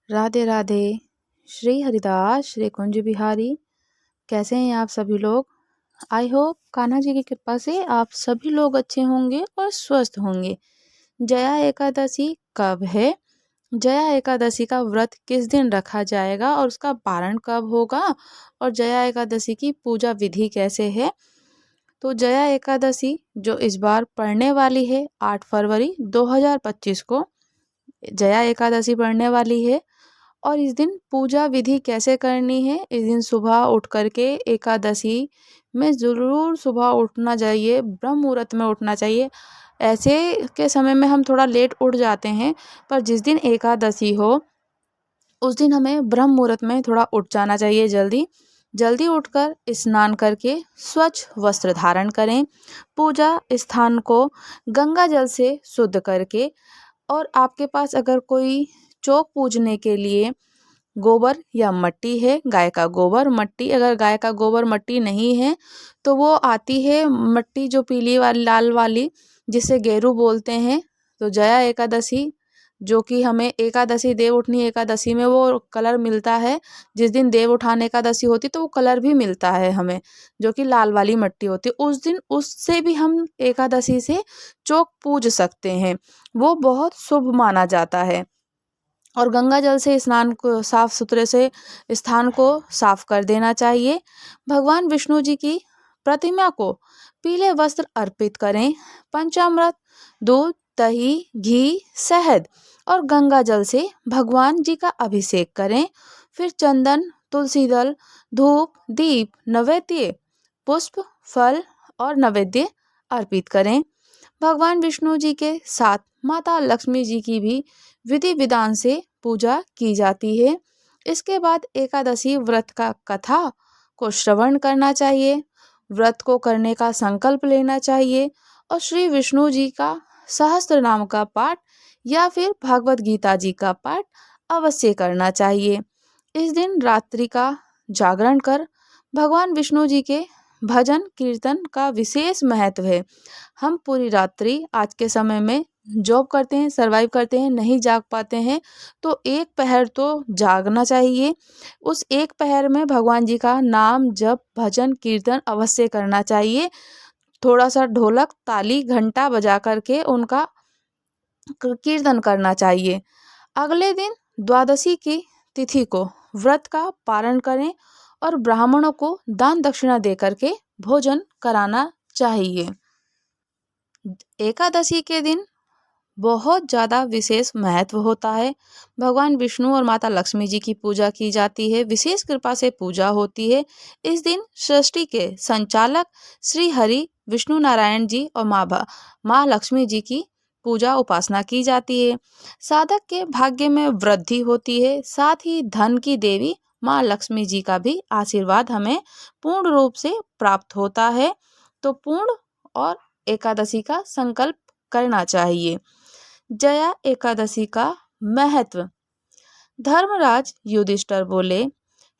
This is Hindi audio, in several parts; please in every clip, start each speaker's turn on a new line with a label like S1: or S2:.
S1: राधे राधे। श्री हरिदास श्री कुंज बिहारी। कैसे हैं आप सभी लोग? आई होप कान्हा जी की कृपा से आप सभी लोग अच्छे होंगे और स्वस्थ होंगे। जया एकादशी कब है? जया एकादशी का व्रत किस दिन रखा जाएगा और उसका पारण कब होगा, और जया एकादशी की पूजा विधि कैसे है? तो जया एकादशी जो इस बार पड़ने वाली है 8 फरवरी 2025 को जया एकादशी पड़ने वाली है। और इस दिन पूजा विधि कैसे करनी है? इस दिन सुबह उठ करके एकादशी में ज़रूर सुबह उठना चाहिए, ब्रह्म मुहूर्त में उठना चाहिए। ऐसे के समय में हम थोड़ा लेट उठ जाते हैं, पर जिस दिन एकादशी हो उस दिन हमें ब्रह्म मुहूर्त में थोड़ा उठ जाना चाहिए। जल्दी जल्दी उठकर स्नान करके स्वच्छ वस्त्र धारण करें। पूजा स्थान को गंगा जल से शुद्ध करके, और आपके पास अगर कोई चौक पूजने के लिए गोबर या मट्टी है, गाय का गोबर मट्टी, अगर गाय का गोबर मट्टी नहीं है तो वो आती है मट्टी जो पीली वाली लाल वाली, जिसे गेरू बोलते हैं। तो जया एकादशी जो कि हमें एकादशी देव उठनी एकादशी में वो कलर मिलता है। जिस दिन देव उठान एकादशी होती तो वो कलर भी मिलता है हमें, जो कि लाल वाली मट्टी होती है। उस दिन उससे भी हम एकादशी से चौक पूज सकते हैं, वो बहुत शुभ माना जाता है। और गंगा जल से स्नान को साफ सुथरे से स्थान को साफ कर देना चाहिए। भगवान विष्णु जी की प्रतिमा को पीले वस्त्र अर्पित करें। पंचामृत, दूध, दही, घी, शहद और गंगा जल से भगवान जी का अभिषेक करें। फिर चंदन, तुलसी दल, धूप, दीप, नैवेद्य, पुष्प, फल और नैवेद्य अर्पित करें। भगवान विष्णु जी के साथ माता लक्ष्मी जी की भी विधि विधान से पूजा की जाती है। इसके बाद एकादशी व्रत का कथा को श्रवण करना चाहिए, व्रत को करने का संकल्प लेना चाहिए और श्री विष्णु जी का सहस्त्र नाम का पाठ या फिर भागवत गीता जी का पाठ अवश्य करना चाहिए। इस दिन रात्रि का जागरण कर भगवान विष्णु जी के भजन कीर्तन का विशेष महत्व है। हम पूरी रात्रि आज के समय में जॉब करते हैं, सरवाइव करते हैं, नहीं जाग पाते हैं, तो एक पहर तो जागना चाहिए। उस एक पहर में भगवान जी का नाम जप भजन कीर्तन अवश्य करना चाहिए। थोड़ा सा ढोलक ताली घंटा बजा करके उनका कीर्तन करना चाहिए। अगले दिन द्वादशी की तिथि को व्रत का पारण करें और ब्राह्मणों को दान दक्षिणा दे करके भोजन कराना चाहिए। एकादशी के दिन बहुत ज़्यादा विशेष महत्व होता है। भगवान विष्णु और माता लक्ष्मी जी की पूजा की जाती है, विशेष कृपा से पूजा होती है। इस दिन सृष्टि के संचालक श्री हरि विष्णु नारायण जी और माँ लक्ष्मी जी की पूजा उपासना की जाती है। साधक के भाग्य में वृद्धि होती है, साथ ही धन की देवी माँ लक्ष्मी जी का भी आशीर्वाद हमें पूर्ण रूप से प्राप्त होता है। तो पूर्ण और एकादशी का संकल्प करना चाहिए। जया एकादशी का महत्व। धर्मराज युधिष्ठिर बोले,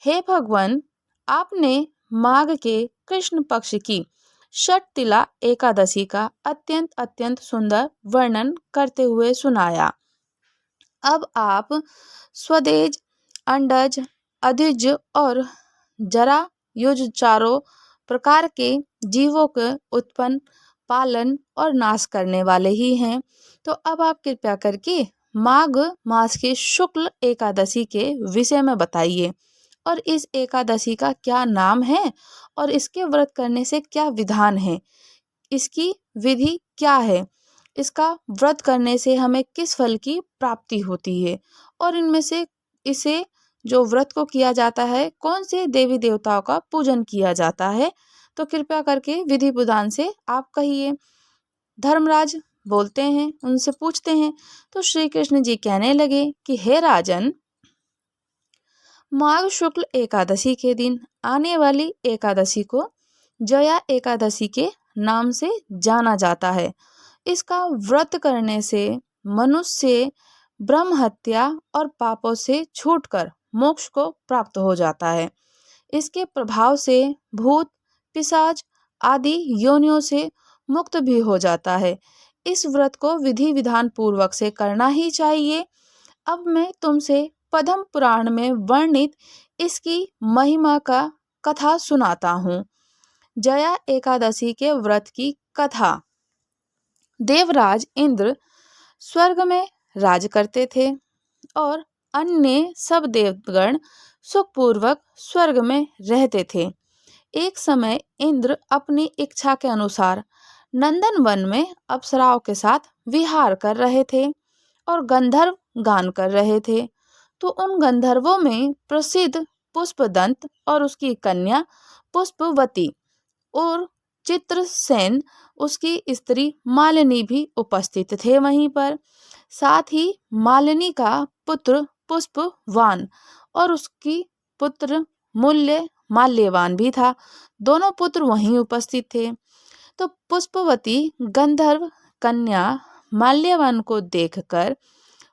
S1: हे भगवान, आपने माघ के कृष्ण पक्ष की षटतिला एकादशी का अत्यंत अत्यंत सुंदर वर्णन करते हुए सुनाया। अब आप स्वदेज, अंडज, अधिज और जरा युज चारों प्रकार के जीवों के उत्पन्न, पालन और नाश करने वाले ही हैं। तो अब आप कृपया करके माघ मास के शुक्ल एकादशी के विषय में बताइए, और इस एकादशी का क्या नाम है और इसके व्रत करने से क्या विधान है, इसकी विधि क्या है, इसका व्रत करने से हमें किस फल की प्राप्ति होती है, और इनमें से इसे जो व्रत को किया जाता है कौन से देवी देवताओं का पूजन किया जाता है। तो कृपया करके विधि विधान से आप कहिए। धर्मराज बोलते हैं, उनसे पूछते हैं। तो श्री कृष्ण जी कहने लगे कि हे राजन, माघ शुक्ल एकादशी के दिन आने वाली एकादशी को जया एकादशी के नाम से जाना जाता है। इसका व्रत करने से मनुष्य ब्रह्म हत्या और पापों से छूटकर मोक्ष को प्राप्त हो जाता है। इसके प्रभाव से भूत पिशाच आदि योनियों से मुक्त भी हो जाता है। इस व्रत को विधि विधान पूर्वक से करना ही चाहिए। अब मैं तुमसे पद्म पुराण में वर्णित इसकी महिमा का कथा सुनाता हूँ। जया एकादशी के व्रत की कथा। देवराज इंद्र स्वर्ग में राज करते थे और अन्य सब देवगण सुखपूर्वक स्वर्ग में रहते थे। एक समय इंद्र अपनी इच्छा के अनुसार नंदन वन में अप्सराओं के साथ विहार कर रहे थे और गंधर्व गान कर रहे थे। तो उन गंधर्वों में प्रसिद्ध पुष्पदंत और उसकी कन्या पुष्पवती और चित्रसेन उसकी स्त्री मालिनी भी उपस्थित थे वहीं पर। साथ ही मालिनी का पुत्र पुष्पवान और उसकी पुत्र माल्यवान भी था। दोनों पुत्र वहीं उपस्थित थे। तो पुष्पवती गंधर्व कन्या माल्यवान को देखकर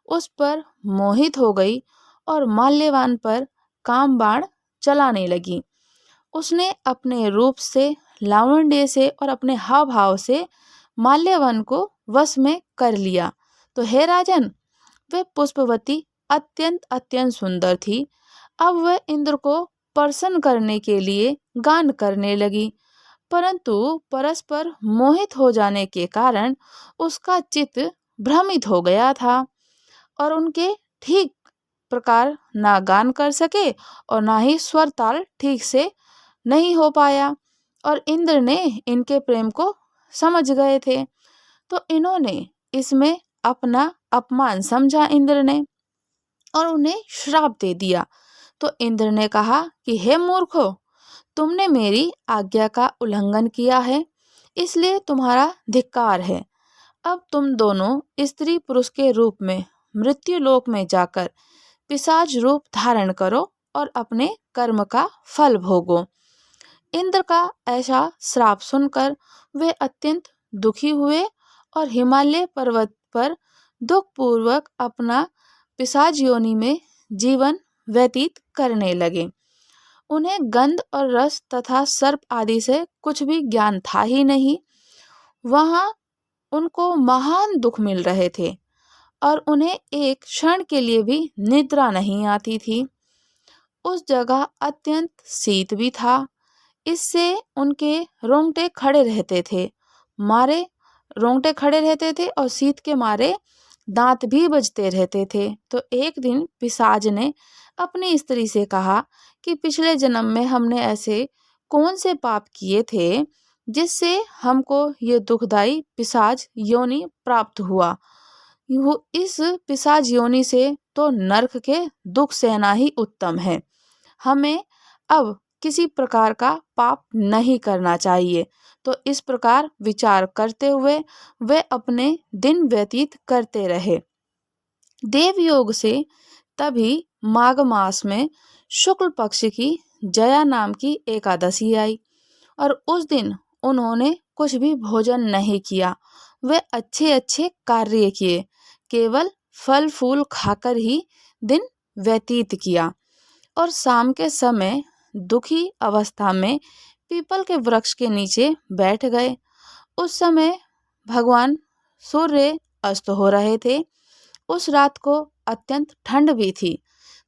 S1: उस पर मोहित हो गई और माल्यवान पर काम बाण चलाने लगी। उसने अपने रूप से, लावण्य से और अपने हाव भाव से माल्यवान को वश में कर लिया। तो हे राजन, वह पुष्पवती अत्यंत अत्यंत सुंदर थी। अब वह इंद्र को प्रसन्न करने के लिए गान करने लगी, परंतु परस्पर मोहित हो जाने के कारण उसका चित्त भ्रमित हो गया था और उनके ठीक प्रकार ना गान कर सके और ना ही स्वर ताल ठीक से नहीं हो पाया। और इंद्र ने इनके प्रेम को समझ गए थे, तो इन्होंने इसमें अपना अपमान समझा इंद्र ने और उन्हें श्राप दे दिया। तो इंद्र ने कहा कि हे मूर्खो, तुमने मेरी आज्ञा का उल्लंघन किया है, इसलिए तुम्हारा धिक्कार है। अब तुम दोनों स्त्री पुरुष के रूप में मृत्यु लोक में जाकर पिशाच रूप धारण करो और अपने कर्म का फल भोगो। इंद्र का ऐसा श्राप सुनकर वे अत्यंत दुखी हुए और हिमालय पर्वत पर दुखपूर्वक अपना पिशाच योनि में जीवन व्यतीत करने लगे। उन्हें गंध और रस तथा सर्प आदि से कुछ भी ज्ञान था ही नहीं। वहां उनको महान दुख मिल रहे थे और उन्हें एक क्षण के लिए भी निद्रा नहीं आती थी। उस जगह अत्यंत शीत भी था, इससे उनके रोंगटे खड़े रहते थे, रोंगटे खड़े रहते थे और शीत के मारे दांत भी बजते रहते थे। तो एक दिन पिशाच ने अपनी स्त्री से कहा कि पिछले जन्म में हमने ऐसे कौन से पाप किए थे जिससे हमको ये दुखदाई पिशाच योनि प्राप्त हुआ। इस पिशाच योनि से तो नरक के दुख सहना ही उत्तम है। हमें अब किसी प्रकार का पाप नहीं करना चाहिए। तो इस प्रकार विचार करते हुए वे अपने दिन व्यतीत करते रहे। देवयोग से तभी माघ मास में शुक्ल पक्ष की जया नाम की एकादशी आई और उस दिन उन्होंने कुछ भी भोजन नहीं किया। वे अच्छे अच्छे कार्य किए, केवल फल फूल खाकर ही दिन व्यतीत किया और शाम के समय दुखी अवस्था में पीपल के वृक्ष के नीचे बैठ गए। उस समय भगवान सूर्य अस्त हो रहे थे। उस रात को अत्यंत ठंड भी थी,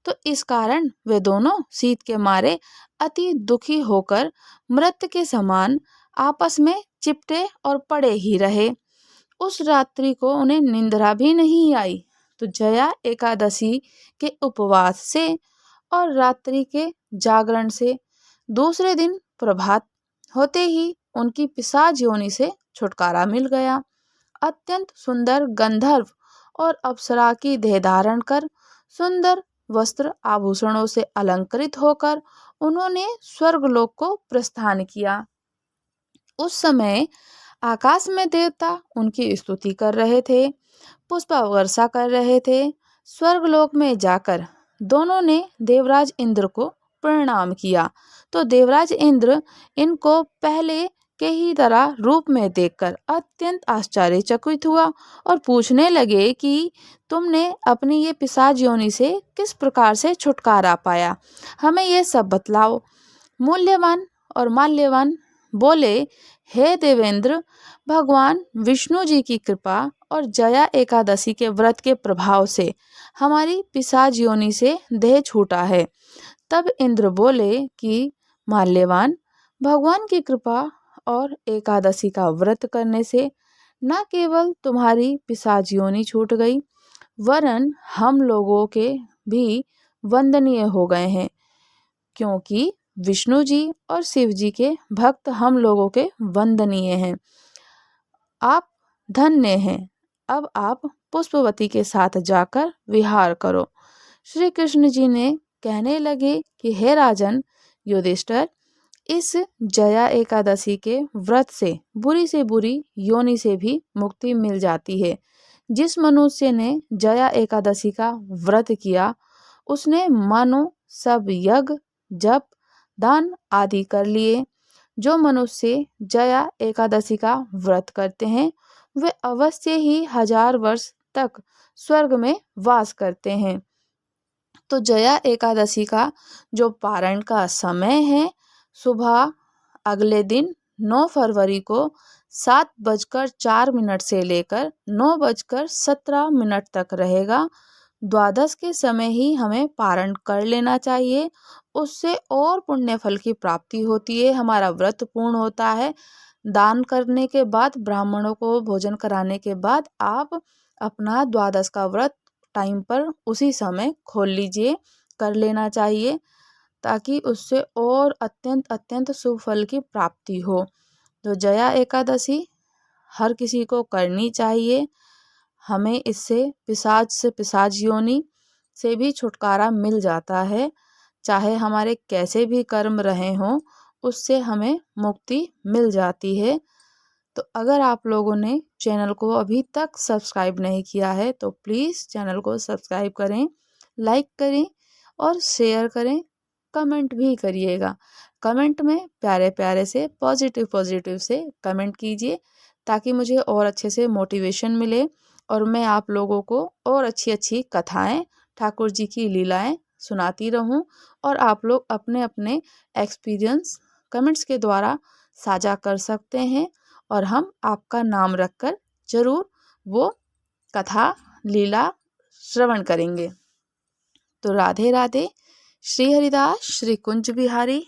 S1: तो इस कारण वे दोनों शीत के मारे अति दुखी होकर मृत के समान आपस में चिपटे और पड़े ही रहे। उस रात्रि को उन्हें निंद्रा भी नहीं आई। तो जया एकादशी के उपवास से और रात्रि के जागरण से दूसरे दिन प्रभात होते ही उनकी पिशाच योनि से छुटकारा मिल गया। अत्यंत सुंदर गंधर्व और अप्सरा की देह धारण कर सुंदर वस्त्र आभूषणों से अलंकृत होकर उन्होंने स्वर्गलोक को प्रस्थान किया। उस समय आकाश में देवता उनकी स्तुति कर रहे थे, पुष्प वर्षा कर रहे थे। स्वर्गलोक में जाकर दोनों ने देवराज इंद्र को प्रणाम किया। तो देवराज इंद्र इनको पहले के ही तरह रूप में देखकर अत्यंत आश्चर्यचकित हुआ और पूछने लगे कि तुमने अपनी ये पिशाच योनि से किस प्रकार से छुटकारा पाया, हमें ये सब बतलाओ। मूल्यवान और माल्यवान बोले, हे देवेंद्र, भगवान विष्णु जी की कृपा और जया एकादशी के व्रत के प्रभाव से हमारी पिशाच योनि से देह छूटा है। तब इंद्र बोले कि माल्यवान, भगवान की कृपा और एकादशी का व्रत करने से न केवल तुम्हारी पिशाच योनि छूट गई, वरन हम लोगों के भी वंदनीय हो गए हैं, क्योंकि विष्णु जी और शिव जी के भक्त हम लोगों के वंदनीय हैं। आप धन्य हैं। अब आप पुष्पवती के साथ जाकर विहार करो। श्री कृष्ण जी ने कहने लगे कि हे राजन युधिष्ठिर, इस जया एकादशी के व्रत से बुरी योनि से भी मुक्ति मिल जाती है। जिस मनुष्य ने जया एकादशी का व्रत किया, उसने मानो सब यज्ञ, जप, दान आदि कर लिए। जो मनुष्य जया एकादशी का व्रत करते हैं, वे अवश्य ही 1000 वर्ष तक स्वर्ग में वास करते हैं। तो जया एकादशी का जो पारण का समय है, सुबह अगले दिन 9 फरवरी को 7:04 से लेकर 9:17 तक रहेगा। द्वादश के समय ही हमें पारण कर लेना चाहिए। उससे और पुण्य फल की प्राप्ति होती है, हमारा व्रत पूर्ण होता है। दान करने के बाद, ब्राह्मणों को भोजन कराने के बाद आप अपना द्वादश का व्रत टाइम पर उसी समय खोल लीजिए, कर लेना चाहिए, ताकि उससे और अत्यंत अत्यंत शुभ फल की प्राप्ति हो। तो जया एकादशी हर किसी को करनी चाहिए। हमें इससे पिशाच योनि से भी छुटकारा मिल जाता है। चाहे हमारे कैसे भी कर्म रहे हों, उससे हमें मुक्ति मिल जाती है। तो अगर आप लोगों ने चैनल को अभी तक सब्सक्राइब नहीं किया है, तो प्लीज़ चैनल को सब्सक्राइब करें, लाइक करें और शेयर करें, कमेंट भी करिएगा। कमेंट में प्यारे प्यारे से पॉजिटिव से कमेंट कीजिए, ताकि मुझे और अच्छे से मोटिवेशन मिले और मैं आप लोगों को और अच्छी अच्छी कथाएं, ठाकुर जी की लीलाएं सुनाती रहूं, और आप लोग अपने अपने एक्सपीरियंस कमेंट्स के द्वारा साझा कर सकते हैं, और हम आपका नाम रखकर जरूर वो कथा लीला श्रवण करेंगे। तो राधे राधे। श्री हरिदास, श्री कुंज बिहारी।